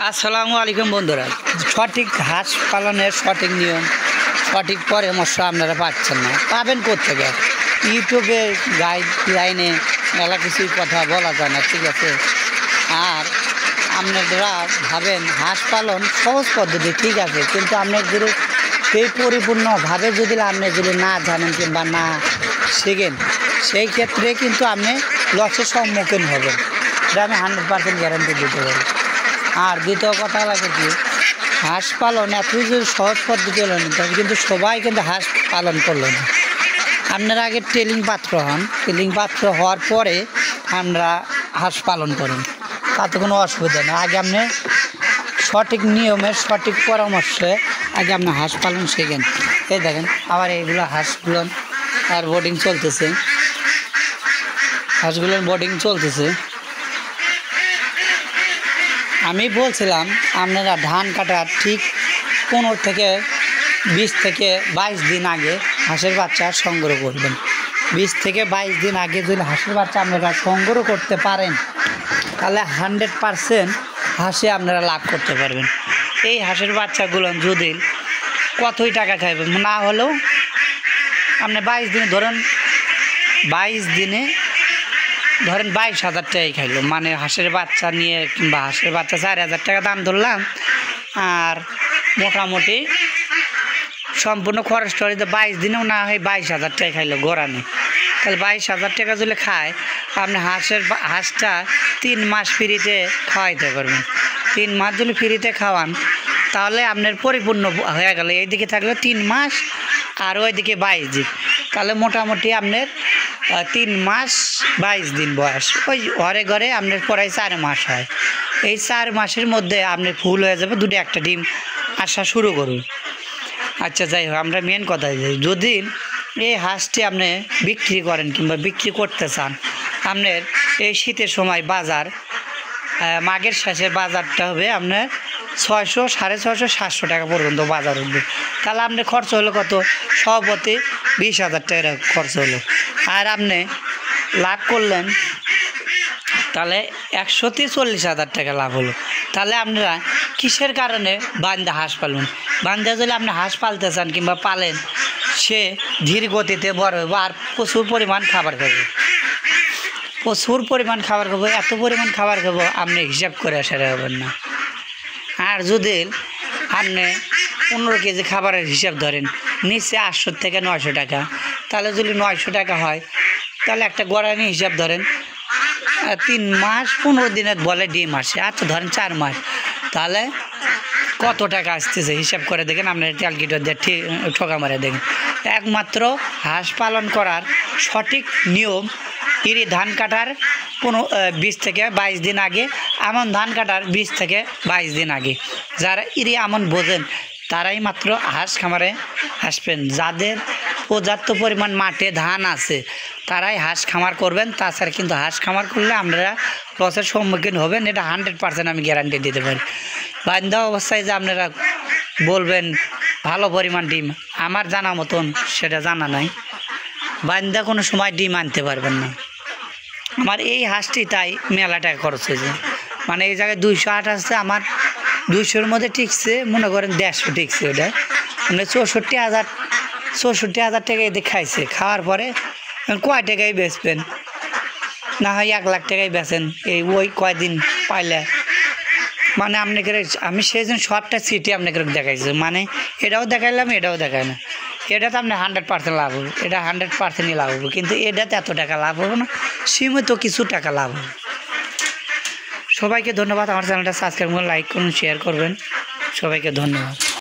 আসসালামু আলাইকুম বন্ধুরা, সঠিক হাঁস পালনের সঠিক নিয়ম, সঠিক পরামর্শ আপনারা পাচ্ছেন না, পাবেন কোত্থেকে? ইউটিউবে গাইডলাইনে মেলা কিছুই কথা বলা যায় না, ঠিক আছে? আর আপনারা ভাবেন হাঁস পালন সহজ পদ্ধতি, ঠিক আছে, কিন্তু আপনার যদি সেই পরিপূর্ণভাবে যদি না জানেন কিংবা না শেখেন, সেই ক্ষেত্রে কিন্তু আপনি লসের সম্মুখীন হবেন। এটা আমি 100% গ্যারান্টি দিতে পারি। আর দ্বিতীয় কথা লাগে কি, হাঁস পালন এতই যদি সহজ পদ্ধতি হলো না, কিন্তু সবাই কিন্তু হাঁস পালন করলো না। আপনারা আগে ট্রেনিং পাত্র হন, ট্রেনিং পাত্র হওয়ার পরে আমরা হাঁস পালন করুন, তাতে কোনো অসুবিধা নেই। আগে আপনি সঠিক নিয়মের সঠিক পরামর্শে আগে আপনি হাঁস পালন শেখেন। এই দেখেন আবার এইগুলো হাঁসগুলো আর বোর্ডিং চলতেছে, হাঁসগুলোর বোর্ডিং চলতেছে। আমি বলছিলাম আপনারা ধান কাটার ঠিক 15 থেকে 20 থেকে 22 দিন আগে হাঁসের বাচ্চা সংগ্রহ করবেন। 20 থেকে 22 দিন আগে যদি হাঁসের বাচ্চা আপনারা সংগ্রহ করতে পারেন, তাহলে 100% হাঁসে আপনারা লাভ করতে পারবেন। এই হাঁসের বাচ্চাগুলো যদি কতই টাকা খাইবেন, না হলেও আপনি 22 দিনে ধরেন 22,000 টাকাই খাইলো, মানে হাঁসের বাচ্চা নিয়ে, কিংবা হাঁসের বাচ্চা 4,000 টাকা দাম ধরলাম, আর মোটামুটি সম্পূর্ণ খরচ টরিতে 22 দিনেও না হয় 22,000 টাকা খাইলো গোড়ানে। তাহলে 22,000 টাকা যদি খায়, আপনি হাঁসটা 3 মাস ফ্রিতে খাওয়াইতে পারবেন। 3 মাস যদি ফ্রিতে খাওয়ান, তাহলে আপনার পরিপূর্ণ হয়ে গেল। এইদিকে থাকলো 3 মাস আর ওইদিকে 22 দিন, তাহলে মোটামুটি আপনার 3 মাস 22 দিন বয়স। ওই ঘরে ঘরে আপনার পড়ায় 4 মাস হয়। এই 4 মাসের মধ্যে আপনি ফুল হয়ে যাবে, 2-1টা ডিম আসা শুরু করুন। আচ্ছা, যাই হোক, আমরা মেন কথায় যাই। যদি এই হাঁসটি আপনি বিক্রি করেন কিংবা বিক্রি করতে চান, আপনার এই শীতের সময় বাজার, মাঘের শেষের বাজারটা হবে আপনার 600, 650, 700 টাকা পর্যন্ত বাজার উঠবে। তাহলে আপনার খরচ হলো কত? সভাপতি 20,000 টাকা খরচ হলো। আর আপনি লাভ করলেন তাহলে 140,000 টাকা লাভ হলো। তাহলে আপনারা কিসের কারণে বান্দা হাঁস পালুন? বান্দা যদি আপনি হাঁস পালতে চান কিংবা পালেন, সে ধীর গতিতে বড় হবে আর প্রচুর পরিমাণ খাবার খাবে, প্রচুর পরিমাণ খাবার খাবো। এত পরিমাণ খাবার খাবো আপনি হিসাব করে আসা হবেন না। আর যদি আপনি 15 কেজি খাবারের হিসাব ধরেন, নিচে 800 থেকে 900 টাকা, তাহলে যদি 900 টাকা হয়, তাহলে একটা গড়ানি হিসাব ধরেন 3 মাস 15 দিনের বলে ডিম আসে, আচ্ছা ধরেন 4 মাস, তাহলে কত টাকা আসতেছে হিসাব করে দেখেন। আপনার ক্যালকুলেটর দিয়ে ঠিক ঠোকা মারে দেখেন। একমাত্র হাঁস পালন করার সঠিক নিয়ম, ধান কাটার 20 থেকে 22 দিন আগে, আমন ধান কাটার 20 থেকে 22 দিন আগে। যারা আমন বোঝেন তারাই মাত্র হাঁস খামারে আসবেন। যাদের পর্যাপ্ত পরিমাণ মাঠে ধান আছে তারাই হাঁস খামার করবেন। তাছাড়া কিন্তু হাঁস খামার করলে আপনারা লসের সম্মুখীন হবেন, এটা 100% আমি গ্যারান্টি দিতে পারি। বান্ধা অবস্থায় যে আপনারা বলবেন ভালো পরিমাণ ডিম, আমার জানা মতন সেটা জানা নাই। বান্ধা কোনো সময় ডিম আনতে পারবেন না। আমার এই হাঁসটি তাই মেলা টাকা খরচ হয়েছে, মানে এই জায়গায় 208 আসছে, আমার 200-র মধ্যে টিকছে, মনে করেন 150 টিকছে। ওটা মানে 64,000 টাকা এদিকে খাইছে। খাওয়ার পরে কয় টাকায় বেচবেন? না হয় 1 লাখ টাকায় বেচেন এই ওই কয়দিন পাইলে। মানে আমি সেই জন্য সবটা সিটি আপনাকে দেখাইছি, মানে এটাও দেখাইলাম এটাও দেখাই না। এটাতে আপনি 100% লাভ হবে, এটা 100%ই লাভ হবে, কিন্তু এটাতে এত টাকা লাভ হবে না, সীমিত কিছু টাকা লাভ হবে। সবাইকে ধন্যবাদ। আমার চ্যানেলটা সাবস্ক্রাইব করুন, লাইক করুন, শেয়ার করবেন। সবাইকে ধন্যবাদ।